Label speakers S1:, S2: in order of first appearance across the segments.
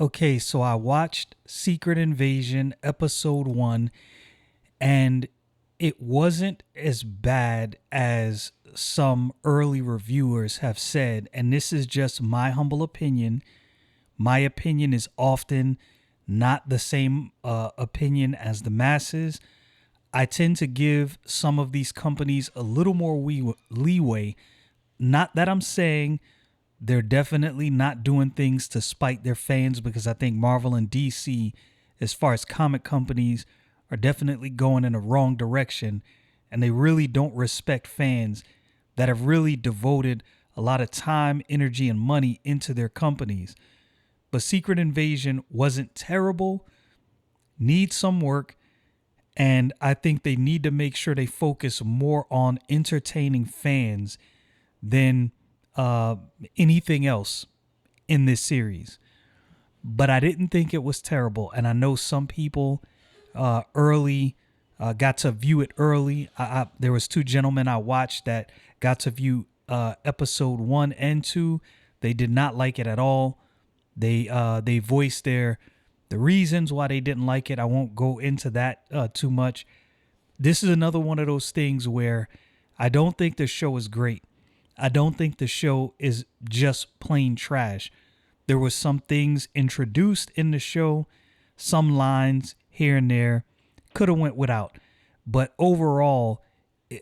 S1: Okay, so I watched Secret Invasion episode 1 and it wasn't as bad as some early reviewers have said, and this is just my humble opinion. My opinion is often not the same opinion as the masses. I tend to give some of these companies a little more leeway. Not that I'm saying they're definitely not doing things to spite their fans, because I think Marvel and DC, as far as comic companies, are definitely going in a wrong direction, and they really don't respect fans that have really devoted a lot of time, energy, and money into their companies. But Secret Invasion wasn't terrible, needs some work, and I think they need to make sure they focus more on entertaining fans than uh, anything else in this series. But I didn't think it was terrible, and I know some people early got to view it early. There was two gentlemen I watched that got to view episode 1 and 2. They did not like it at all. They voiced the reasons why they didn't like it. I won't go into that too much. This is another one of those things where I don't think the show is great. I don't think the show is just plain trash. There was some things introduced in the show, some lines here and there could have went without. But overall,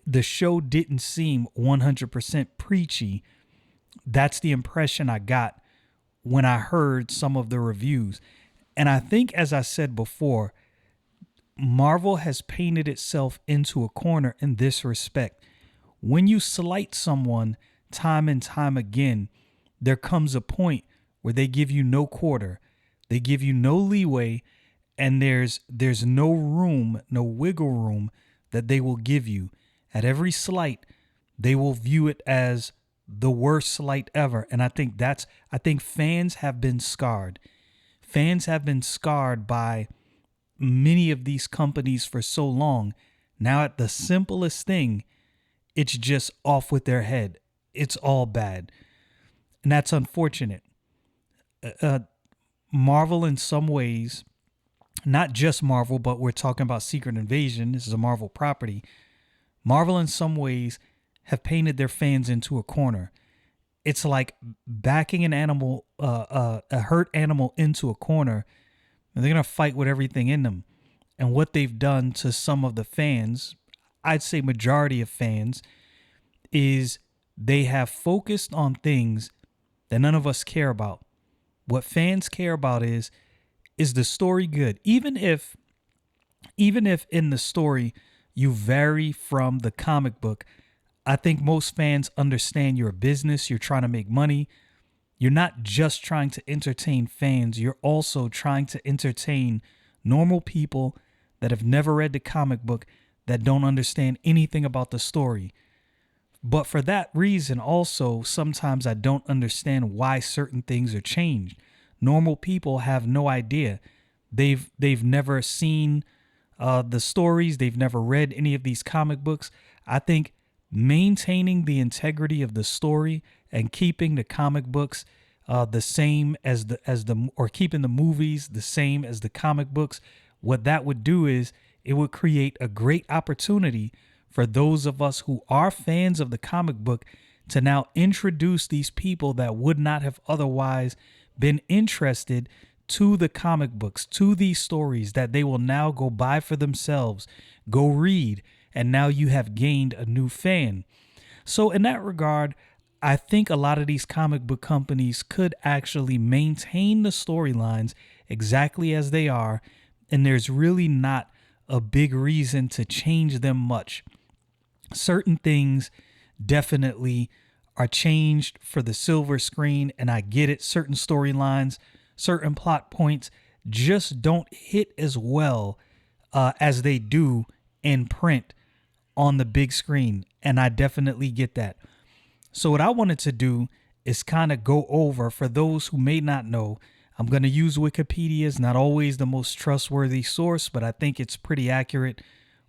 S1: the show didn't seem 100% preachy. That's the impression I got when I heard some of the reviews. And I think, as I said before, Marvel has painted itself into a corner in this respect. When you slight someone time and time again, there comes a point where they give you no quarter, they give you no leeway, and there's no room, no wiggle room that they will give you. At every slight, they will view it as the worst slight ever. And I think fans have been scarred. Fans have been scarred by many of these companies for so long. Now at the simplest thing, it's just off with their head. It's all bad. And that's unfortunate. Marvel, in some ways, not just Marvel, but we're talking about Secret Invasion. This is a Marvel property. Marvel, in some ways, have painted their fans into a corner. It's like backing an animal, a hurt animal, into a corner, and they're gonna fight with everything in them. And what they've done to some of the fans, I'd say majority of fans, is they have focused on things that none of us care about. What fans care about is the story good? Even if in the story you vary from the comic book, I think most fans understand you're a business, you're trying to make money. You're not just trying to entertain fans, you're also trying to entertain normal people that have never read the comic book, that don't understand anything about the story. But for that reason, also, sometimes I don't understand why certain things are changed. Normal people have no idea. They've never seen the stories. They've never read any of these comic books. I think maintaining the integrity of the story and keeping the comic books the same as the or keeping the movies the same as the comic books, what that would do is it would create a great opportunity for those of us who are fans of the comic book to now introduce these people that would not have otherwise been interested to the comic books, to these stories that they will now go buy for themselves, go read, and now you have gained a new fan. So in that regard, I think a lot of these comic book companies could actually maintain the storylines exactly as they are, and there's really not a big reason to change them much. Certain things definitely are changed for the silver screen, and I get it. Certain storylines, certain plot points just don't hit as well as they do in print on the big screen, and I definitely get that. So what I wanted to do is kind of go over, for those who may not know, I'm going to use Wikipedia. It's not always the most trustworthy source, but I think it's pretty accurate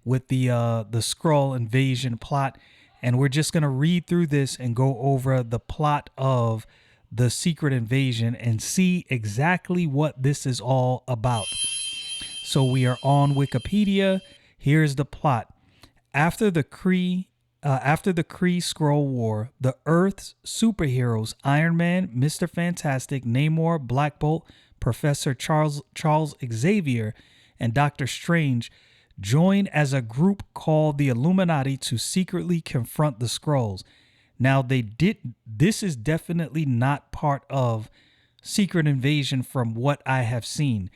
S1: with the Skrull invasion plot. And we're just going to read through this and go over the plot of the Secret Invasion and see exactly what this is all about. So we are on Wikipedia. Here's the plot. After the Kree Skrull War, the Earth's superheroes Iron Man, Mr. Fantastic, Namor, Black Bolt, Professor Charles Xavier, and Doctor Strange join as a group called the Illuminati to secretly confront the Skrulls. Now this is definitely not part of Secret Invasion from what I have seen.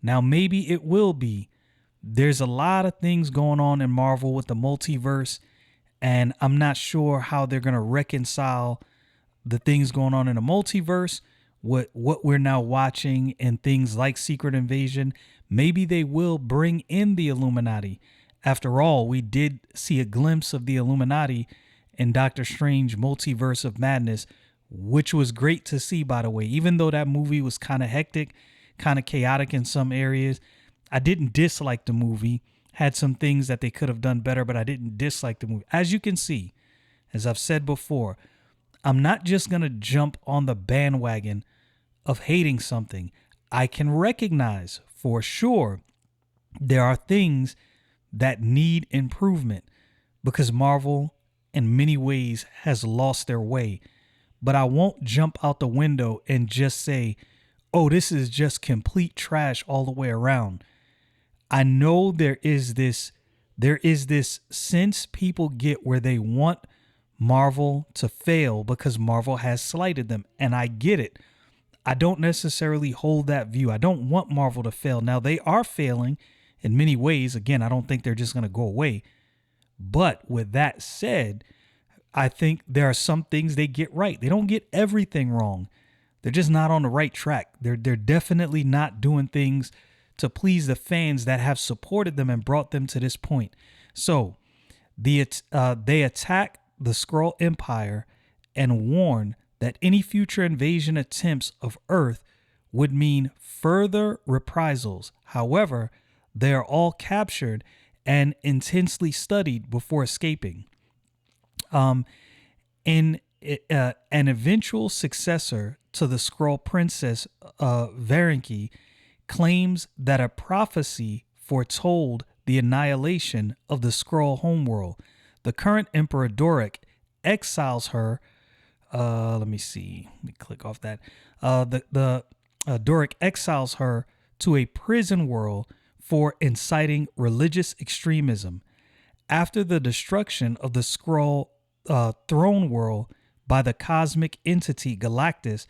S1: Now maybe it will be. There's a lot of things going on in Marvel with the multiverse, and I'm not sure how they're going to reconcile the things going on in the multiverse, what we're now watching in things like Secret Invasion. Maybe they will bring in the Illuminati. After all, we did see a glimpse of the Illuminati in Doctor Strange Multiverse of Madness, which was great to see, by the way. Even though that movie was kind of hectic, kind of chaotic in some areas, I didn't dislike the movie. Had some things that they could have done better, but I didn't dislike the movie. As you can see, as I've said before, I'm not just going to jump on the bandwagon of hating something. I can recognize for sure there are things that need improvement because Marvel in many ways has lost their way. But I won't jump out the window and just say, oh, this is just complete trash all the way around. I know there is this sense people get where they want Marvel to fail because Marvel has slighted them. And I get it. I don't necessarily hold that view. I don't want Marvel to fail. Now, they are failing in many ways. Again, I don't think they're just going to go away. But with that said, I think there are some things they get right. They don't get everything wrong. They're just not on the right track. They're definitely not doing things to please the fans that have supported them and brought them to this point. So they attack the Skrull Empire and warn that any future invasion attempts of Earth would mean further reprisals. However, they are all captured and intensely studied before escaping. In an eventual successor to the Skrull Princess, Varenki, claims that a prophecy foretold the annihilation of the Skrull homeworld. The current Emperor Doric exiles her. Let me click off that. Doric exiles her to a prison world for inciting religious extremism. After the destruction of the Skrull throne world by the cosmic entity Galactus,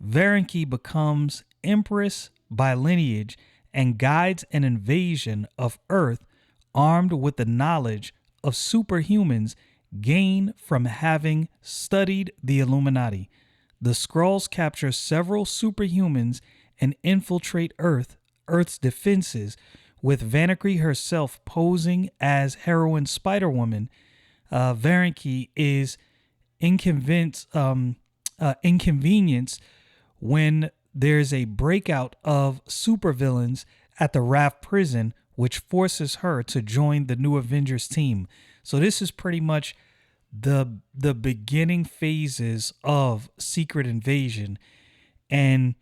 S1: Varenki becomes Empress by lineage and guides an invasion of Earth armed with the knowledge of superhumans gained from having studied the Illuminati. The Skrulls capture several superhumans and infiltrate Earth's defenses, with Varenki herself posing as heroine Spider-Woman. Varenki is inconvenienced when there's a breakout of supervillains at the Raft prison, which forces her to join the new Avengers team. So this is pretty much the beginning phases of Secret Invasion. And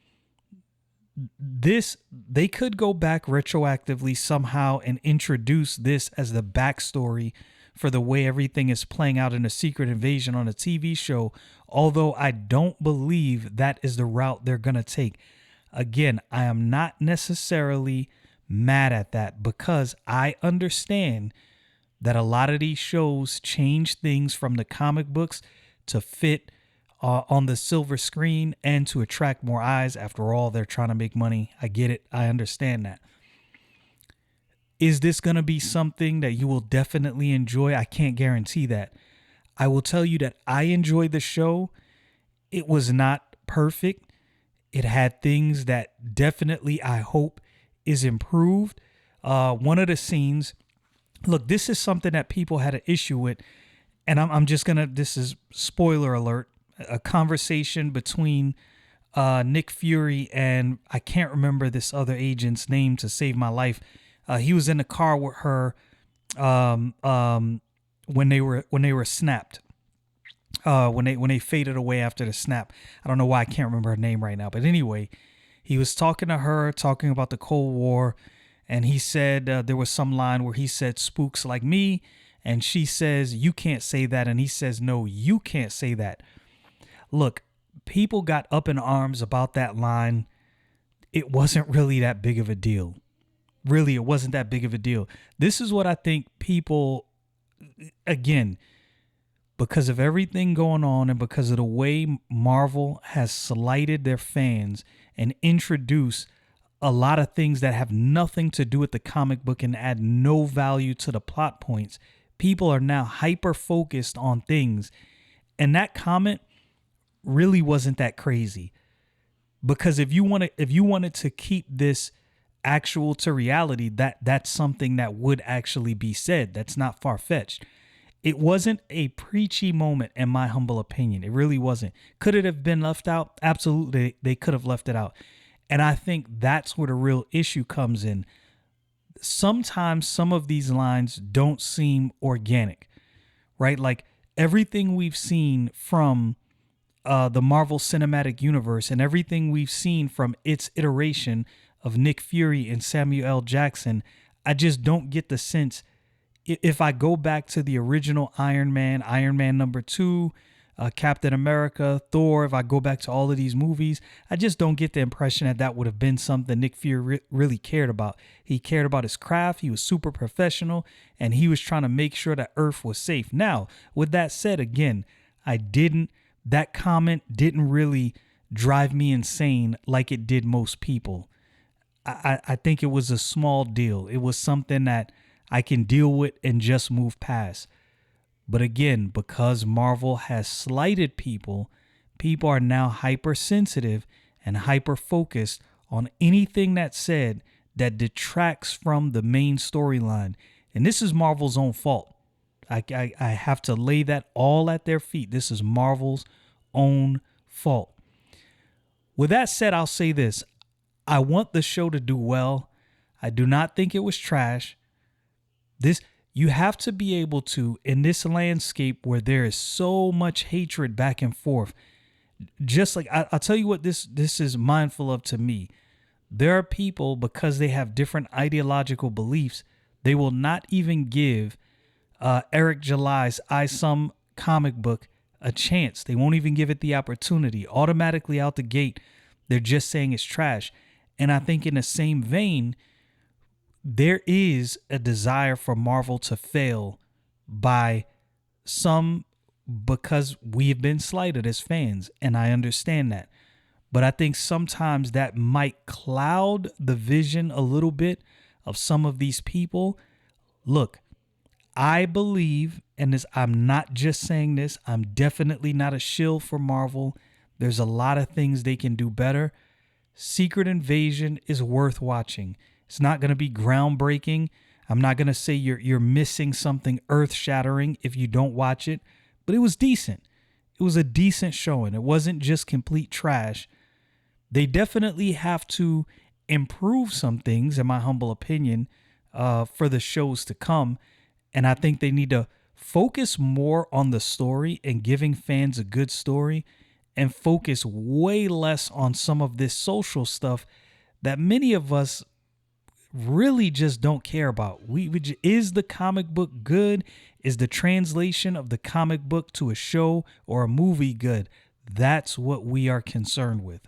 S1: they could go back retroactively somehow and introduce this as the backstory for the way everything is playing out in a Secret Invasion on a TV show, although I don't believe that is the route they're going to take. Again, I am not necessarily mad at that because I understand that a lot of these shows change things from the comic books to fit on the silver screen and to attract more eyes. After all, they're trying to make money. I get it. I understand that. Is this going to be something that you will definitely enjoy? I can't guarantee that. I will tell you that I enjoyed the show. It was not perfect. It had things that definitely I hope is improved. One of the scenes, look, this is something that people had an issue with. And I'm just going to, this is spoiler alert, a conversation between Nick Fury and I can't remember this other agent's name to save my life. He was in the car with her when they were snapped. when they faded away after the snap. I don't know why I can't remember her name right now, but anyway, he was talking to her, talking about the Cold War, and he said there was some line where he said spooks like me, and she says you can't say that, and he says no, you can't say that. Look, people got up in arms about that line. It wasn't really that big of a deal. Really, it wasn't that big of a deal. This is what I think people, again, because of everything going on and because of the way Marvel has slighted their fans and introduced a lot of things that have nothing to do with the comic book and add no value to the plot points, people are now hyper focused on things. And that comment really wasn't that crazy. Because if you wanted to keep this actual to reality, that's something that would actually be said. That's not far-fetched. It wasn't a preachy moment, in my humble opinion. It really wasn't. Could it have been left out? Absolutely, they could have left it out. And I think that's where the real issue comes in. Sometimes some of these lines don't seem organic, right? Like everything we've seen from the Marvel Cinematic Universe and everything we've seen from its iteration of Nick Fury and Samuel L. Jackson, I just don't get the sense. If I go back to the original Iron Man #2, Captain America, Thor, if I go back to all of these movies, I just don't get the impression that that would have been something Nick Fury really cared about. He cared about his craft. He was super professional, and he was trying to make sure that Earth was safe. Now, with that said, again, that comment didn't really drive me insane like it did most people. I think it was a small deal. It was something that I can deal with and just move past. But again, because Marvel has slighted people, people are now hypersensitive and hyper focused on anything that's said that detracts from the main storyline. And this is Marvel's own fault. I have to lay that all at their feet. This is Marvel's own fault. With that said, I'll say this. I want the show to do well. I do not think it was trash. You have to be able to, in this landscape where there is so much hatred back and forth, just like I'll tell you what this is mindful of to me. There are people, because they have different ideological beliefs, they will not even give Eric July's I Some comic book a chance. They won't even give it the opportunity. Automatically out the gate, they're just saying it's trash. And I think in the same vein, there is a desire for Marvel to fail by some, because we've been slighted as fans, and I understand that. But I think sometimes that might cloud the vision a little bit of some of these people. Look, I believe, and this, I'm not just saying this, I'm definitely not a shill for Marvel. There's a lot of things they can do better. Secret Invasion is worth watching. It's not going to be groundbreaking. I'm not going to say you're missing something earth-shattering if you don't watch it, but it was decent. It was a decent showing. It wasn't just complete trash. They definitely have to improve some things, in my humble opinion, for the shows to come. And I think they need to focus more on the story and giving fans a good story, and focus way less on some of this social stuff that many of us really just don't care about. Is the comic book good? Is the translation of the comic book to a show or a movie good? That's what we are concerned with.